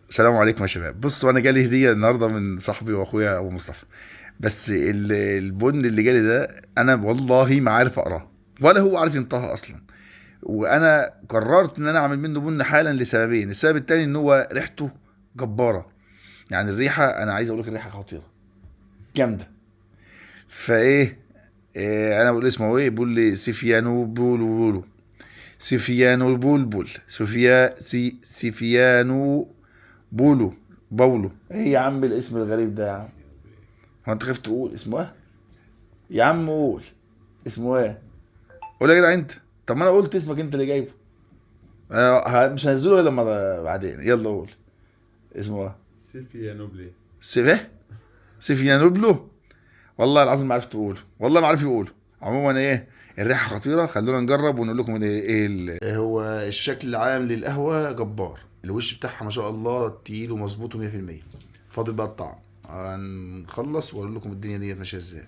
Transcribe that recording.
السلام عليكم يا شباب. بصوا، انا جالي هديه النهارده من صاحبي واخويا ابو مصطفى. بس البن اللي جالي ده انا والله ما عارف اقراه، ولا هو عارف ينطقها اصلا. وانا قررت ان انا اعمل منه بن حالا لسببين. السبب التاني ان هو ريحته جباره. يعني الريحه، انا عايز اقول لك الريحه خطيره جامده. فايه انا بقول اسمه ايه، بيقول لي سيفيانو بولو. سيفيانو بولبول سيفيانو بولو باولو. ايه يا عم الاسم الغريب ده يا عم؟ هو انت خايف تقول اسمه ايه؟ يا عم قول اسمه ايه. قول يا جدع انت. طب ما انا قلت اسمك انت اللي جايبه. مش هنزله الا لما بعدين. يلا قول اسمه ايه. سيفيا نوبلي. سيفه سيفيانوبلو. والله العظيم ما عرفت تقوله، والله ما عارف يقوله. عموما ايه، الريحه خطيره. خلونا نجرب ونقول لكم إيه هو الشكل العام للقهوه. جبار. الوش بتاعها ما شاء الله تقيل ومظبوط 100%. فاضل بقى الطعم. هنخلص واقول لكم الدنيا دي ماشيه ازاي.